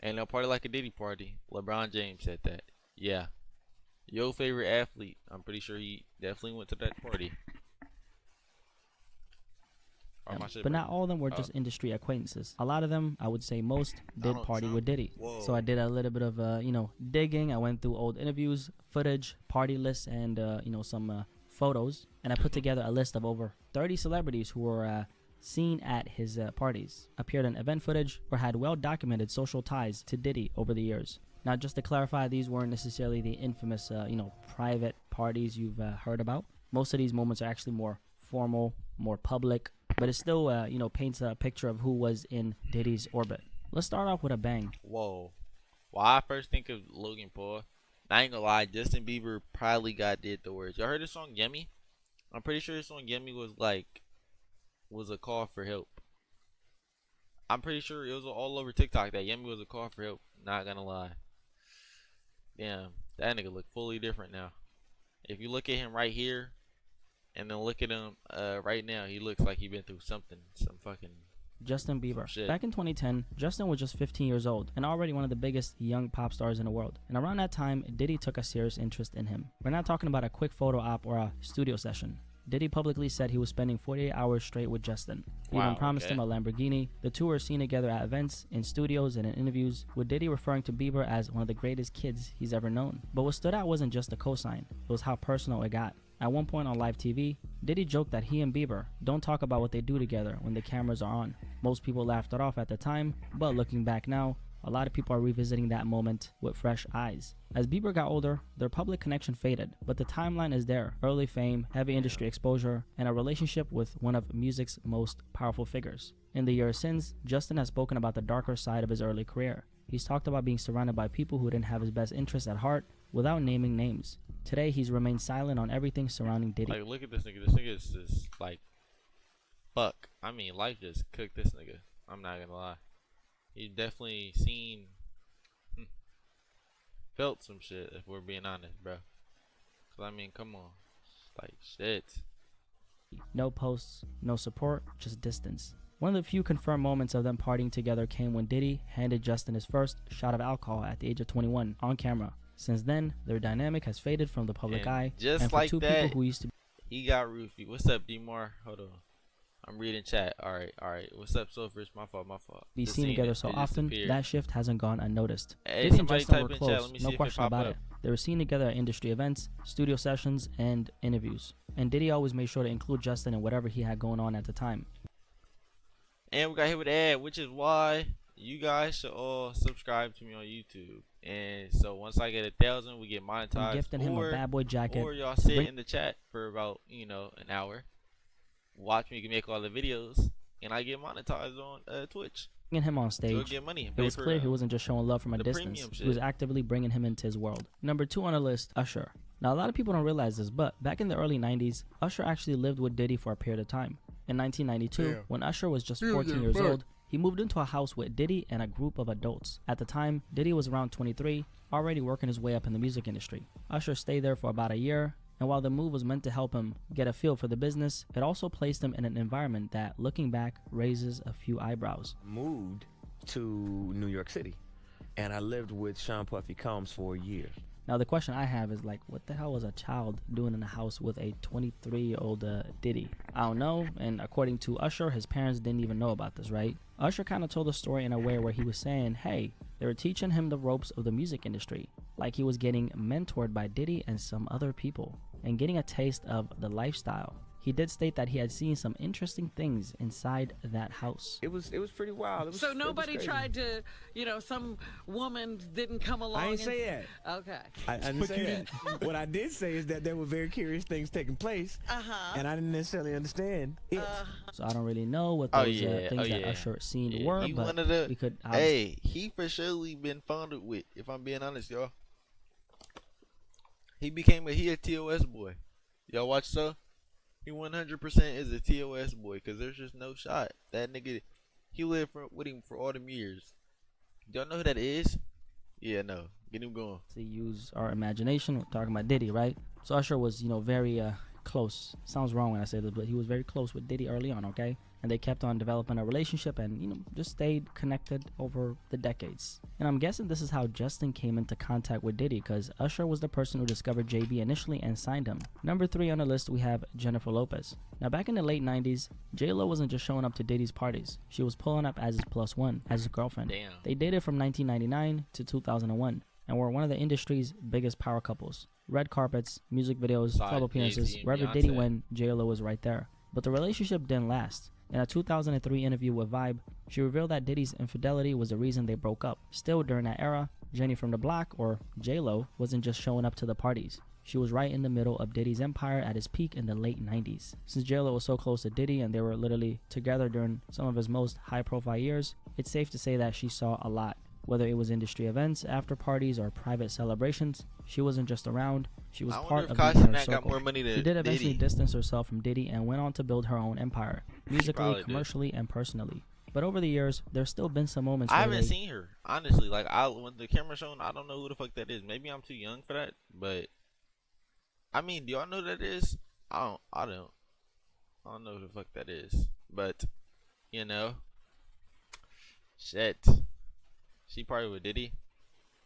Ain't no party like a Diddy party. LeBron James said that. Yeah. Your favorite athlete. I'm pretty sure he definitely went to that party. But not all of them were just industry acquaintances. A lot of them, I would say most, did party with Diddy. Whoa. So I did a little bit of, digging. I went through old interviews, footage, party lists, and, some photos. And I put together a list of over 30 celebrities who were seen at his parties, appeared in event footage, or had well-documented social ties to Diddy over the years. Now, just to clarify, these weren't necessarily the infamous, private parties you've heard about. Most of these moments are actually more formal, more public, but it still, paints a picture of who was in Diddy's orbit. Let's start off with a bang. Whoa. Well, I first think of Logan Paul. I ain't gonna lie, Justin Bieber probably did the words. Y'all heard the song Yummy? I'm pretty sure the song Yummy was a call for help. I'm pretty sure it was all over TikTok that Yummy was a call for help. Not gonna lie. Damn, that nigga look fully different now. If you look at him right here, and then look at him right now, he looks like he been through something. Some fucking Justin Bieber. Back in 2010, Justin was just 15 years old and already one of the biggest young pop stars in the world. And around that time, Diddy took a serious interest in him. We're not talking about a quick photo op or a studio session. Diddy publicly said he was spending 48 hours straight with Justin. He even promised him a Lamborghini. The two were seen together at events, in studios, and in interviews, with Diddy referring to Bieber as one of the greatest kids he's ever known. But what stood out wasn't just a cosign, it was how personal it got. At one point on live TV, Diddy joked that he and Bieber don't talk about what they do together when the cameras are on. Most people laughed it off at the time, but looking back now, a lot of people are revisiting that moment with fresh eyes. As Bieber got older, their public connection faded, but the timeline is there. Early fame, heavy industry exposure, and a relationship with one of music's most powerful figures. In the years since, Justin has spoken about the darker side of his early career. He's talked about being surrounded by people who didn't have his best interests at heart without naming names. Today, he's remained silent on everything surrounding Diddy. Like, look at this nigga. This nigga is just like, fuck. I mean, life just cooked this nigga. I'm not gonna lie. He's definitely felt some shit, if we're being honest, bro. Cause I mean, come on. Like, shit. No posts, no support, just distance. One of the few confirmed moments of them partying together came when Diddy handed Justin his first shot of alcohol at the age of 21 on camera. Since then, their dynamic has faded from the public eye. Just and for like two that, people who used to he got roofied. What's up, D-Mar? Hold on. I'm reading chat. Alright. What's up, Sophers? My fault. be seen together so often, that shift hasn't gone unnoticed. Hey, Diddy and Justin were chat. close, no question about it. They were seen together at industry events, studio sessions, and interviews. And Diddy always made sure to include Justin in whatever he had going on at the time. And we got hit with an ad, which is why you guys should all subscribe to me on YouTube. And so once I get 1,000, we get monetized. I'm gifting him a bad boy jacket. Or y'all sit in the chat for about, an hour. Watch me make all the videos, and I get monetized on Twitch. Bringing him on stage, so get money. It was clear he wasn't just showing love from a distance. He was actively bringing him into his world. Number 2 on the list, Usher. Now, a lot of people don't realize this, but back in the early 90s, Usher actually lived with Diddy for a period of time. In 1992, when Usher was just 14 years old, he moved into a house with Diddy and a group of adults. At the time, Diddy was around 23, already working his way up in the music industry. Usher stayed there for about a year, and while the move was meant to help him get a feel for the business, it also placed him in an environment that, looking back, raises a few eyebrows. Moved to New York City, and I lived with Sean Puffy Combs for a year. Now the question I have is, like, what the hell was a child doing in a house with a 23-year-old Diddy? I don't know, and according to Usher, his parents didn't even know about this, right? Usher kind of told the story in a way where he was saying, hey, they were teaching him the ropes of the music industry, like he was getting mentored by Diddy and some other people, and getting a taste of the lifestyle. He did state that he had seen some interesting things inside that house. It was pretty wild. So nobody tried to, some woman didn't come along. I didn't say that. Okay. I didn't say that. What I did say is that there were very curious things taking place, and I didn't necessarily understand it. So I don't really know what those things that Usher seen were, but we could. Hey, he for surely been founded with. If I'm being honest, y'all, he a TOS boy. Y'all watch so. He 100% is a TOS boy, because there's just no shot. That nigga, he lived with him for all them years. Y'all know who that is? Yeah, no. Get him going. To use our imagination, we're talking about Diddy, right? So Usher was, very close. Sounds wrong when I say this, but he was very close with Diddy early on, okay? and they kept on developing a relationship and, just stayed connected over the decades. And I'm guessing this is how Justin came into contact with Diddy, because Usher was the person who discovered JB initially and signed him. Number 3 on the list, we have Jennifer Lopez. Now, back in the late 90s, J-Lo wasn't just showing up to Diddy's parties. She was pulling up as his plus one, as his girlfriend. Damn. They dated from 1999 to 2001 and were one of the industry's biggest power couples. Red carpets, music videos, club appearances, wherever Diddy went, J-Lo was right there. But the relationship didn't last. In a 2003 interview with Vibe, she revealed that Diddy's infidelity was the reason they broke up. Still, during that era, Jenny from the Block, or J-Lo, wasn't just showing up to the parties. She was right in the middle of Diddy's empire at his peak in the late 90s. Since J-Lo was so close to Diddy and they were literally together during some of his most high-profile years, it's safe to say that she saw a lot. Whether it was industry events, after parties, or private celebrations, she wasn't just around, she was part of the inner circle. She did eventually distance herself from Diddy and went on to build her own empire, musically, commercially, and personally. But over the years, there's still been some moments I haven't seen her, honestly. Like, when the camera's shown, I don't know who the fuck that is. Maybe I'm too young for that, but I mean, do y'all know who that is? I don't know who the fuck that is. But, shit. She partied with Diddy.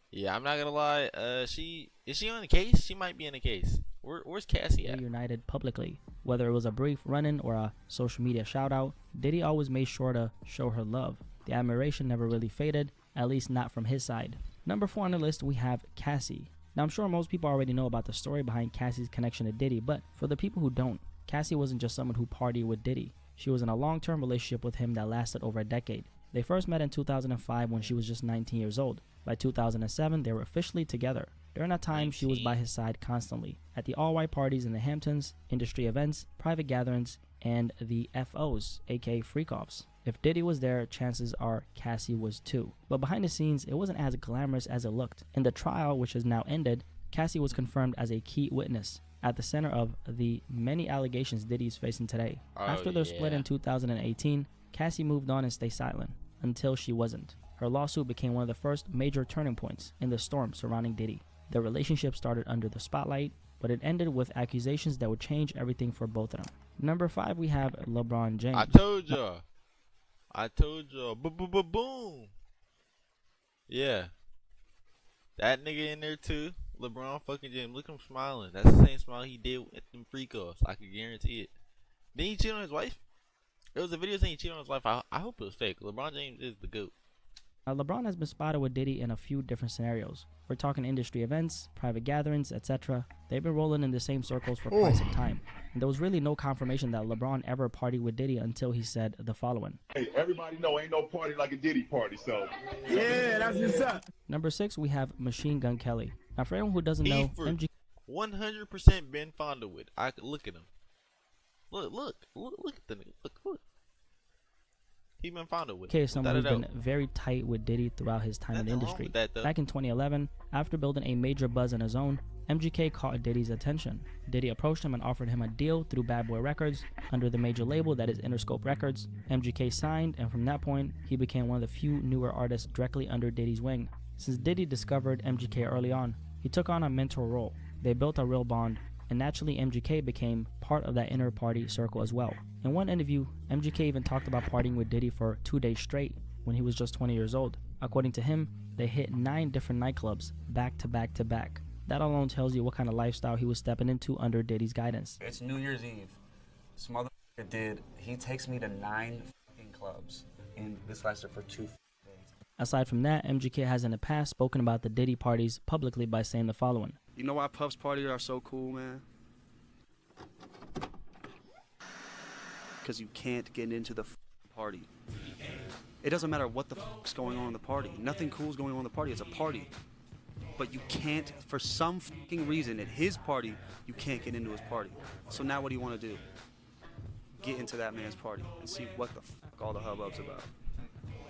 Yeah, I'm not gonna lie. Is she on the case? She might be in the case. Where's Cassie at? Reunited publicly. Whether it was a brief run-in or a social media shout-out, Diddy always made sure to show her love. The admiration never really faded, at least not from his side. Number 4 on the list, we have Cassie. Now, I'm sure most people already know about the story behind Cassie's connection to Diddy, but for the people who don't, Cassie wasn't just someone who partied with Diddy. She was in a long-term relationship with him that lasted over a decade. They first met in 2005 when she was just 19 years old. By 2007, they were officially together. During that time, she was by his side constantly, at the all-white parties in the Hamptons, industry events, private gatherings, and the FOs, aka freak-offs. If Diddy was there, chances are Cassie was too. But behind the scenes, it wasn't as glamorous as it looked. In the trial, which has now ended, Cassie was confirmed as a key witness, at the center of the many allegations Diddy is facing today. After their split in 2018, Cassie moved on and stayed silent, until she wasn't. Her lawsuit became one of the first major turning points in the storm surrounding Diddy. Their relationship started under the spotlight, but it ended with accusations that would change everything for both of them. Number 5, we have LeBron James. I told y'all. Boom. Yeah. That nigga in there too. LeBron fucking James. Look at him smiling. That's the same smile he did with them freak offs. I can guarantee it. Didn't he cheat on his wife? There was a video saying he cheated on his wife. I hope it was fake. LeBron James is the GOAT. LeBron has been spotted with Diddy in a few different scenarios. We're talking industry events, private gatherings, etc. They've been rolling in the same circles for quite some time. And there was really no confirmation that LeBron ever partied with Diddy until he said the following. Hey, everybody know ain't no party like a Diddy party, so. Yeah, that's what's up. Number 6, we have Machine Gun Kelly. Now, for anyone who doesn't know, MGK 100% been fondled with. I could look at him. Look at the nigga. Look. He been fondled with. Is someone who's been very tight with Diddy throughout his time in the industry. Back in 2011, after building a major buzz on his own, MGK caught Diddy's attention. Diddy approached him and offered him a deal through Bad Boy Records under the major label that is Interscope Records. MGK signed, and from that point, he became one of the few newer artists directly under Diddy's wing. Since Diddy discovered MGK early on, he took on a mentor role. They built a real bond, and naturally MGK became part of that inner party circle as well. In one interview, MGK even talked about partying with Diddy for 2 days straight when he was just 20 years old. According to him, they hit 9 different nightclubs back to back to back. That alone tells you what kind of lifestyle he was stepping into under Diddy's guidance. It's New Year's Eve. This motherfucker he takes me to 9 fucking clubs, and this lasted for 2 days. Aside from that, MGK has in the past spoken about the Diddy parties publicly by saying the following. You know why Puff's parties are so cool, man? Because you can't get into the party. It doesn't matter what the fuck's going on in the party. Nothing cool's going on in the party. It's a party. But you can't, for some fucking reason, at his party, you can't get into his party. So now what do you want to do? Get into that man's party and see what the fuck all the hubbub's about.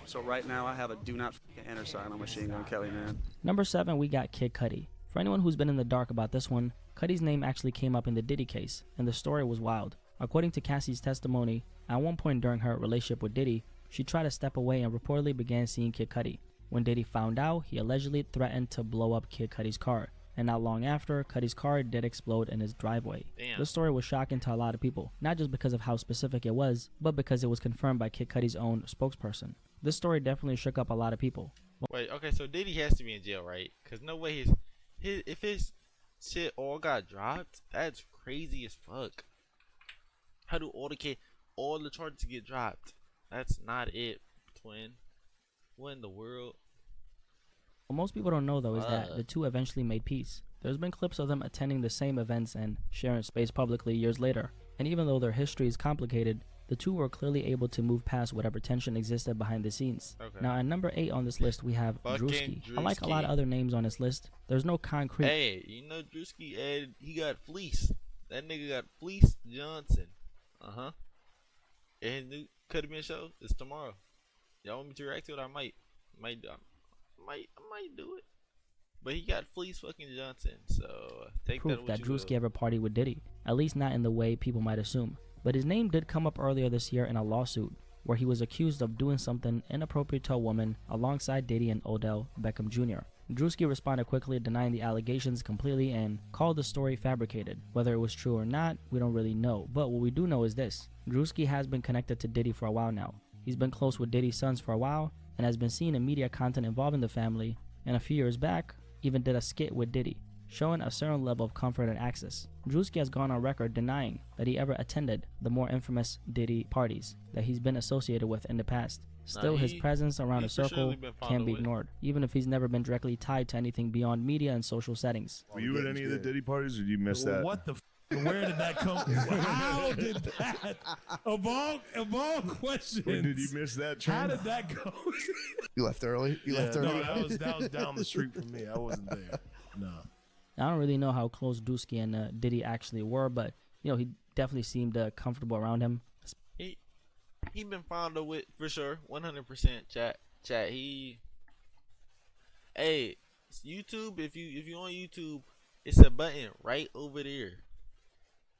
So right now I have a do not fucking enter sign on Machine Gun Kelly, man. Number 7, we got Kid Cudi. For anyone who's been in the dark about this one, Cudi's name actually came up in the Diddy case, and the story was wild. According to Cassie's testimony, at one point during her relationship with Diddy, she tried to step away and reportedly began seeing Kid Cudi. When Diddy found out, he allegedly threatened to blow up Kid Cudi's car, and not long after, Cuddy's car did explode in his driveway. Damn. This story was shocking to a lot of people, not just because of how specific it was, but because it was confirmed by Kid Cudi's own spokesperson. This story definitely shook up a lot of people. Wait, okay, so Diddy has to be in jail, right? Because no way if his shit all got dropped, that's crazy as fuck. How do all the charges get dropped? That's not it, twin. What in the world? What most people don't know, though, is that the two eventually made peace. There's been clips of them attending the same events and sharing space publicly years later. And even though their history is complicated, the two were clearly able to move past whatever tension existed behind the scenes. Okay. Now, at number 8 on this list, we have Drewski. Unlike a lot of other names on this list, there's no concrete... Hey, you know Drewski, Ed, he got fleeced. That nigga got fleeced Johnson. Uh-huh. And his new Could Have Been show is tomorrow. Y'all want me to react to it? I might do it. But he got fleeced fucking Johnson, so take proof that that Drewski ever partied with Diddy. At least not in the way people might assume. But his name did come up earlier this year in a lawsuit where he was accused of doing something inappropriate to a woman alongside Diddy and Odell Beckham Jr. Drewski responded quickly, denying the allegations completely and called the story fabricated. Whether it was true or not, we don't really know. But what we do know is this. Drewski has been connected to Diddy for a while now. He's been close with Diddy's sons for a while and has been seen in media content involving the family, and a few years back even did a skit with Diddy, showing a certain level of comfort and access. Drewski has gone on record denying that he ever attended the more infamous Diddy parties that he's been associated with in the past. Still, his presence around the circle can't be ignored, even if he's never been directly tied to anything beyond media and social settings. Were you at any of the Diddy parties, or did you miss that? What the where did that come from? How did that, of all questions, When did you miss that, Trent? how did that go? You left early? You left early? No, that was down the street from me. I wasn't there. No. I don't really know how close Drewski and Diddy actually were, but you know, he definitely seemed comfortable around him. He been fond of it for sure, 100%. Chat. Hey, YouTube. If you on YouTube, it's a button right over there.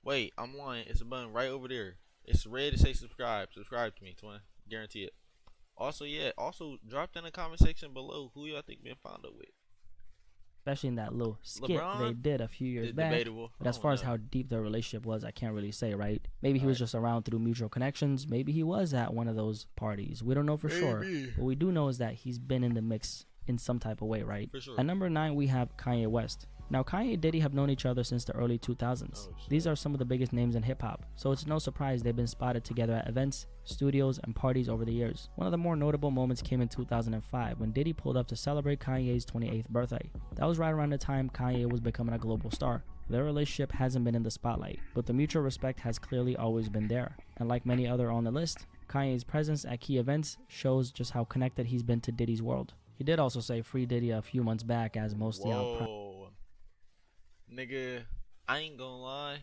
Wait, I'm lying. It's a button right over there. It's red to say subscribe. Subscribe to me, twin. Guarantee it. Also, drop in the comment section below who y'all think been fond of it. Especially in that little skit LeBron, they did a few years back. Debatable. But as far as how deep their relationship was, I can't really say, right? Maybe he was just around through mutual connections. Maybe he was at one of those parties. We don't know for sure. What we do know is that he's been in the mix in some type of way, right? For sure. At number 9, we have Kanye West. Now, Kanye and Diddy have known each other since the early 2000s. These are some of the biggest names in hip-hop, so it's no surprise they've been spotted together at events, studios, and parties over the years. One of the more notable moments came in 2005 when Diddy pulled up to celebrate Kanye's 28th birthday. That was right around the time Kanye was becoming a global star. Their relationship hasn't been in the spotlight, but the mutual respect has clearly always been there. And like many other on the list, Kanye's presence at key events shows just how connected he's been to Diddy's world. He did also say free Diddy a few months back, as most Nigga, I ain't gonna lie.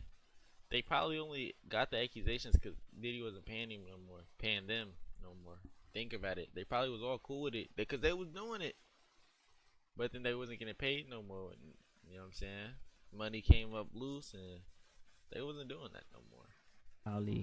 They probably only got the accusations because Diddy wasn't paying them no more. Think about it. They probably was all cool with it because they was doing it, but then they wasn't getting paid no more. You know what I'm saying? Money came up loose and they wasn't doing that no more.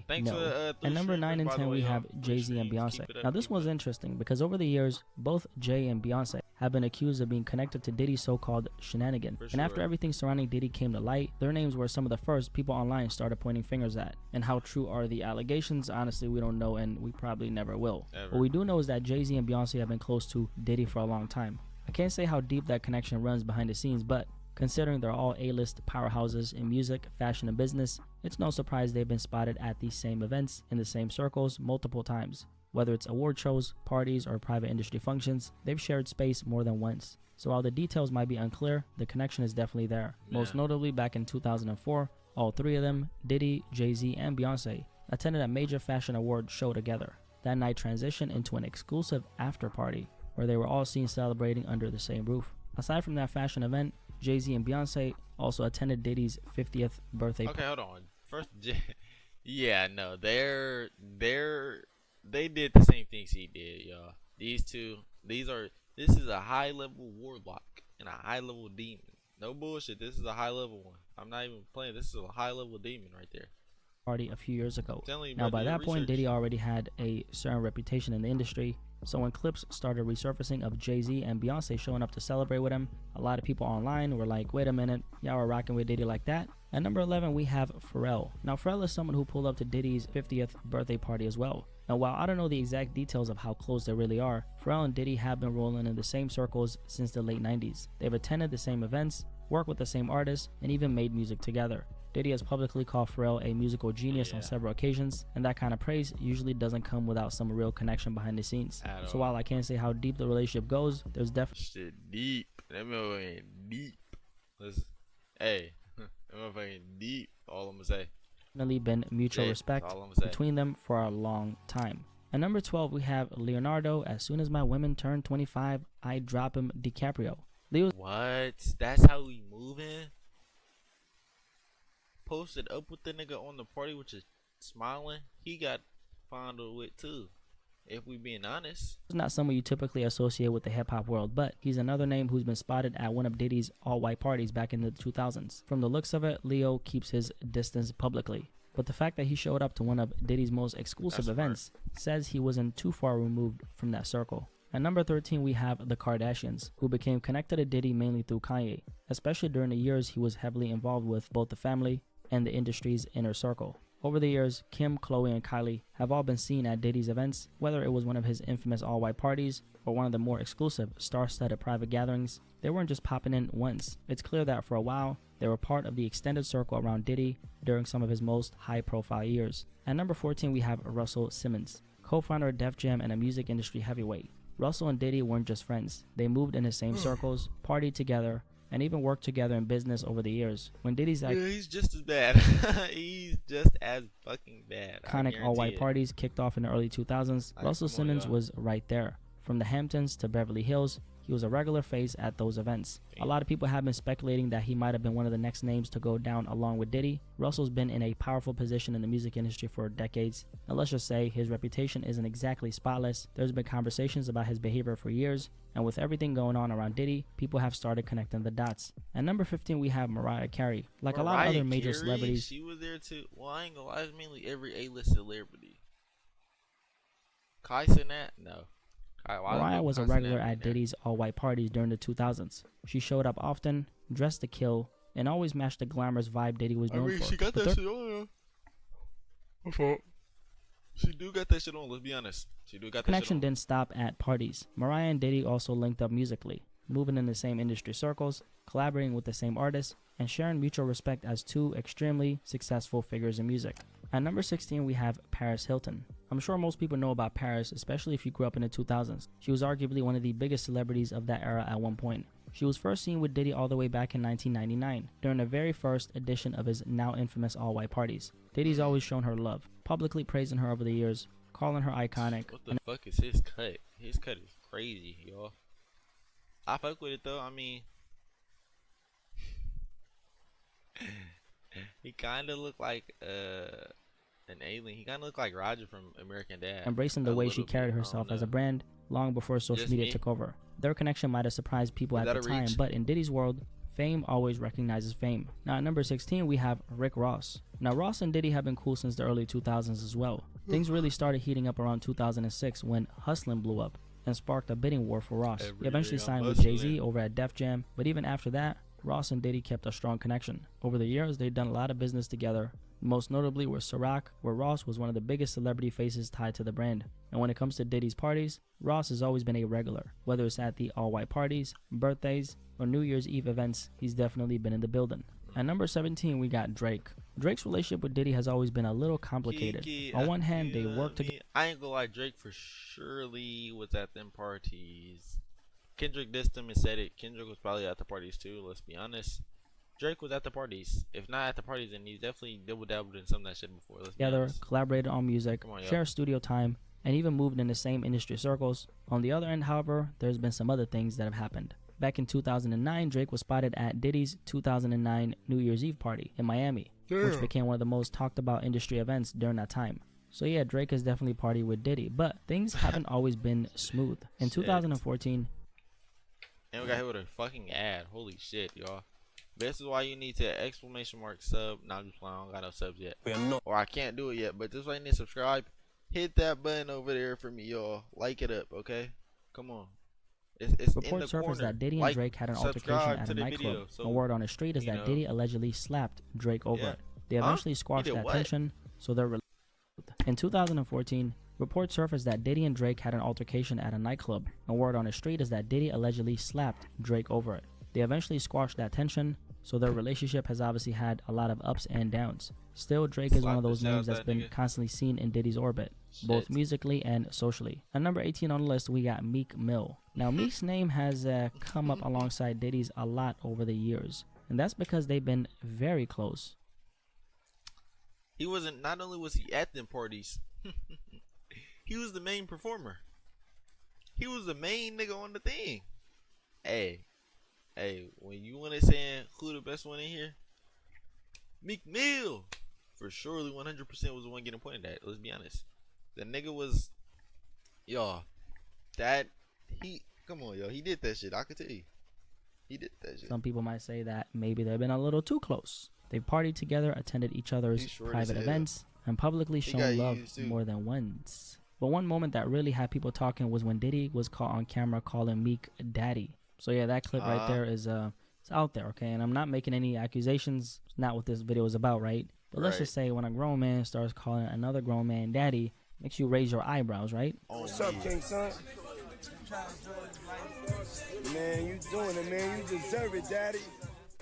Thanks for At number 9 and 10, we have Jay-Z and Beyonce. Now, this was interesting because over the years, both Jay and Beyonce have been accused of being connected to Diddy's so-called shenanigan. And after everything surrounding Diddy came to light, their names were some of the first people online started pointing fingers at. And how true are the allegations? Honestly, we don't know, and we probably never will. What we do know is that Jay-Z and Beyonce have been close to Diddy for a long time. I can't say how deep that connection runs behind the scenes, but considering they're all A-list powerhouses in music, fashion, and business, it's no surprise they've been spotted at these same events, in the same circles, multiple times. Whether it's award shows, parties, or private industry functions, they've shared space more than once. So while the details might be unclear, the connection is definitely there. Yeah. Most notably, back in 2004, all three of them, Diddy, Jay-Z, and Beyonce, attended a major fashion award show together. That night transitioned into an exclusive after-party, where they were all seen celebrating under the same roof. Aside from that fashion event, Jay-Z and Beyonce also attended Diddy's 50th birthday party. Okay, hold on. First, yeah, no, they did the same things he did, y'all. This is a high-level warlock and a high-level demon. No bullshit, this is a high-level one. I'm not even playing. This is a high-level demon right there. Party a few years ago. Now, by that point, Diddy already had a certain reputation in the industry, So when clips started resurfacing of Jay-Z and Beyonce showing up to celebrate with him, a lot of people online were like, wait a minute, y'all are rocking with Diddy like that? At number 11, we have Pharrell. Now, Pharrell is someone who pulled up to Diddy's 50th birthday party as well. And while I don't know the exact details of how close they really are, Pharrell and Diddy have been rolling in the same circles since the late 90s. They've attended the same events, worked with the same artists, and even made music together. Diddy has publicly called Pharrell a musical genius on several occasions, and that kind of praise usually doesn't come without some real connection behind the scenes. So while I can't say how deep the relationship goes, there's definitely shit deep. That motherfucking deep. Hey, that motherfucking deep. All I'm gonna say. Definitely been mutual respect between them for a long time. At number 12, we have Leonardo. As soon as my women turn 25, I drop him DiCaprio. What? That's how we moving? Posted up with the nigga on the party, which is smiling. He got fondled with too, if we being honest. He's not someone you typically associate with the hip-hop world, but he's another name who's been spotted at one of Diddy's all-white parties back in the 2000s. From the looks of it, Leo keeps his distance publicly, but the fact that he showed up to one of Diddy's most exclusive events says he wasn't too far removed from that circle. At number 13, we have the Kardashians, who became connected to Diddy mainly through Kanye, especially during the years he was heavily involved with both the family and the industry's inner circle. Over the years, Kim, Khloe, and Kylie have all been seen at Diddy's events, whether it was one of his infamous all-white parties or one of the more exclusive, star-studded private gatherings. They weren't just popping in once. It's clear that for a while, they were part of the extended circle around Diddy during some of his most high-profile years. At number 14, we have Russell Simmons, co-founder of Def Jam and a music industry heavyweight. Russell and Diddy weren't just friends. They moved in the same circles, partied together, and even worked together in business over the years. When Diddy's he's just as bad. He's just as fucking bad. Iconic all-white parties kicked off in the early 2000s, Russell Simmons was right there. From the Hamptons to Beverly Hills, he was a regular face at those events. A lot of people have been speculating that he might have been one of the next names to go down along with Diddy. Russell's been in a powerful position in the music industry for decades, and let's just say his reputation isn't exactly spotless. There's been conversations about his behavior for years, and with everything going on around Diddy, people have started connecting the dots. At number 15, we have Mariah Carey. Like a lot of other major celebrities, she was there too. Well, I ain't gonna lie, it's mainly every A-list celebrity. Kai Cenat? No. Mariah was a regular at Diddy's all-white parties during the 2000s. She showed up often, dressed to kill, and always matched the glamorous vibe Diddy was known for. She got that shit on. My fault. She do got that shit on, let's be honest. She do got that shit on. Connection didn't stop at parties. Mariah and Diddy also linked up musically, moving in the same industry circles, collaborating with the same artists, and sharing mutual respect as two extremely successful figures in music. At number 16, we have Paris Hilton. I'm sure most people know about Paris, especially if you grew up in the 2000s. She was arguably one of the biggest celebrities of that era at one point. She was first seen with Diddy all the way back in 1999, during the very first edition of his now infamous all-white parties. Diddy's always shown her love, publicly praising her over the years, calling her iconic. What the fuck is his cut? His cut is crazy, y'all. I fuck with it though, I mean... he kinda looked like, an alien. He kind of looked like Roger from American Dad. Embracing the way she carried herself as a brand long before social media took over. Their connection might have surprised people at the time, but in Diddy's world, fame always recognizes fame. Now at number 16, we have Rick Ross. Now Ross and Diddy have been cool since the early 2000s as well. Things really started heating up around 2006 when Hustlin' blew up and sparked a bidding war for Ross. He eventually signed with Jay-Z over at Def Jam, but even after that, Ross and Diddy kept a strong connection. Over the years, they've done a lot of business together. Most notably were Ciroc, where Ross was one of the biggest celebrity faces tied to the brand. And when it comes to Diddy's parties, Ross has always been a regular. Whether it's at the all-white parties, birthdays, or New Year's Eve events, he's definitely been in the building. At number 17, we got Drake. Drake's relationship with Diddy has always been a little complicated. On one hand, they work together. I ain't gonna lie, Drake for surely was at them parties. Kendrick dissed him and said it. Kendrick was probably at the parties too, let's be honest. Drake was at the parties. If not at the parties, then he's definitely double-dabbled in some of that shit before. Together, collaborated on music, shared studio time, and even moved in the same industry circles. On the other end, however, there's been some other things that have happened. Back in 2009, Drake was spotted at Diddy's 2009 New Year's Eve party in Miami, which became one of the most talked about industry events during that time. So yeah, Drake has definitely partied with Diddy, but things haven't always been smooth. In 2014... And we got hit with a fucking ad. Holy shit, y'all. This is why you need to ! Sub. Nah, I'm just playing. I don't got no subs yet. Or I can't do it yet. But this is why you need to subscribe. hit that button over there for me, y'all. Like it up, okay? Come on. It's in the Reports surfaced corner. that Diddy and Like, Drake had an altercation subscribe at to a the nightclub. video, so, The word on the street is you that know. Diddy allegedly slapped Drake over Yeah. it. They Huh? eventually He squashed did that what? tension, so they're in 2014, reports surfaced that Diddy and Drake had an altercation at a nightclub. The word on the street is that Diddy allegedly slapped Drake over it. They eventually squashed that tension, so their relationship has obviously had a lot of ups and downs. Still, Drake is one of Slap the those shit out names that's that been nigga. constantly seen in Diddy's orbit, both Shit. musically and socially. At number 18 on the list, we got Meek Mill. Now, Meek's name has come up alongside Diddy's a lot over the years, and that's because they've been very close. He wasn't. Not only was he at them parties, he was the main performer. He was the main nigga on the thing. Hey, when you want to say who the best one in here, Meek Mill, for surely 100% was the one getting pointed at. Let's be honest. The nigga was, y'all, that he. Come on, yo, he did that shit. I could tell you, he did that shit. Some people might say that maybe they've been a little too close. They've partied together, attended each other's private events, and publicly shown love more than once. But one moment that really had people talking was when Diddy was caught on camera calling Meek daddy. So yeah, that clip right there is it's out there, okay? And I'm not making any accusations. It's not what this video is about, right? But let's just say when a grown man starts calling another grown man daddy, makes you raise your eyebrows, right? What's up, King Son? Man, you doing it, man. You deserve it, daddy.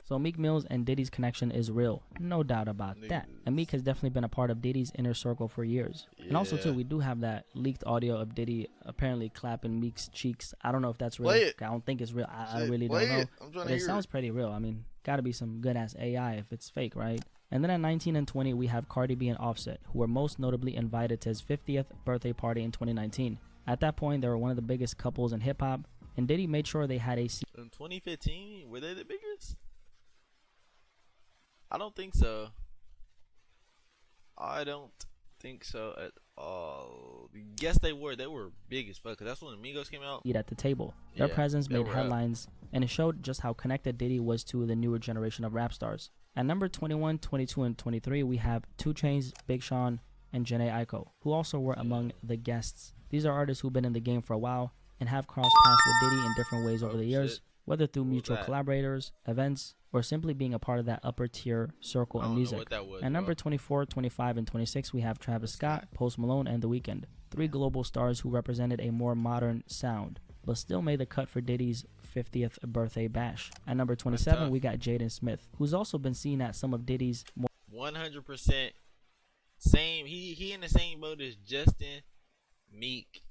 So Meek Mill's and Diddy's connection is real, no doubt about that. And Meek has definitely been a part of Diddy's inner circle for years. And also too, we do have that leaked audio of Diddy apparently clapping Meek's cheeks. I don't know if that's real. I don't think it's real. I really don't know. But it sounds pretty real. I mean, gotta be some good ass AI if it's fake, right? And then at 19 and 20, we have Cardi B and Offset, who were most notably invited to his 50th birthday party in 2019. At that point, they were one of the biggest couples in hip hop, and Diddy made sure they had a seat. In 2015, were they the biggest? I don't think so. I don't think so at all. Yes, they were. They were big as fuck. Cause that's when the Migos came out. At the table. Their presence made headlines, and it showed just how connected Diddy was to the newer generation of rap stars. At number 21, 22, and 23, we have 2 Chainz, Big Sean, and Jhené Aiko, who also were among the guests. These are artists who've been in the game for a while and have crossed paths with Diddy in different ways over the years, whether through mutual collaborators, events, or simply being a part of that upper tier circle in music. At number 24, 25, and 26, we have Travis Scott, Post Malone, and The Weeknd, 3 global stars who represented a more modern sound, but still made the cut for Diddy's 50th birthday bash. At number 27, we got Jaden Smith, who's also been seen at some of Diddy's more 100% same. He in the same boat as Justin, Meek.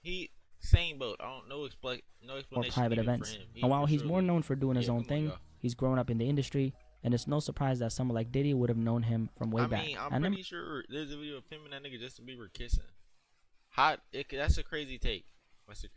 He same boat. I don't know explanation private events. for him. And while he's more known for doing his own thing, on, he's grown up in the industry, and it's no surprise that someone like Diddy would have known him from way back. I'm pretty sure there's a video of him and that nigga Justin Bieber kissing. That's a crazy take.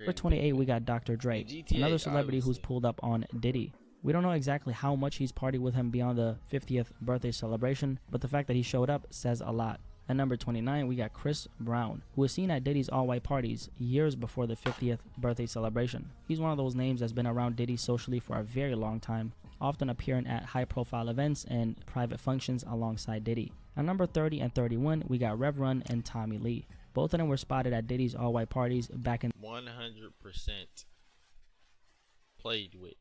For 28, we got Dr. Dre, another celebrity who's pulled up on Diddy. We don't know exactly how much he's partied with him beyond the 50th birthday celebration, but the fact that he showed up says a lot. At number 29, we got Chris Brown, who was seen at Diddy's all-white parties years before the 50th birthday celebration. He's one of those names that's been around Diddy socially for a very long time, often appearing at high-profile events and private functions alongside Diddy. At number 30 and 31, we got Rev Run and Tommy Lee. Both of them were spotted at Diddy's all-white parties back in 100% played with.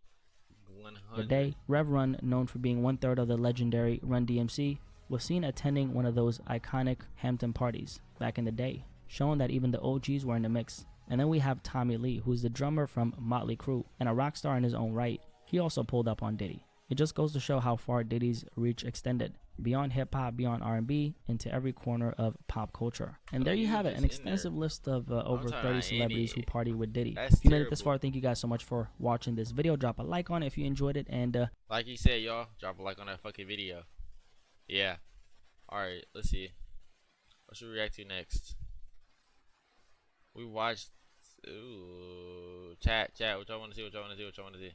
100. the day. Rev Run, known for being 1/3 of the legendary Run DMC, was seen attending one of those iconic Hampton parties back in the day, showing that even the OGs were in the mix. And then we have Tommy Lee, who's the drummer from Motley Crue and a rock star in his own right. He also pulled up on Diddy. It just goes to show how far Diddy's reach extended, beyond hip-hop, beyond R&B, into every corner of pop culture. And there you have it, an extensive list of over 30 celebrities who party with Diddy. If you made it this far, thank you guys so much for watching this video. Drop a like on it if you enjoyed it, and like he said, y'all, drop a like on that fucking video. Yeah. Alright, let's see. What should we react to next? We watched... Ooh. Chat. What y'all want to see?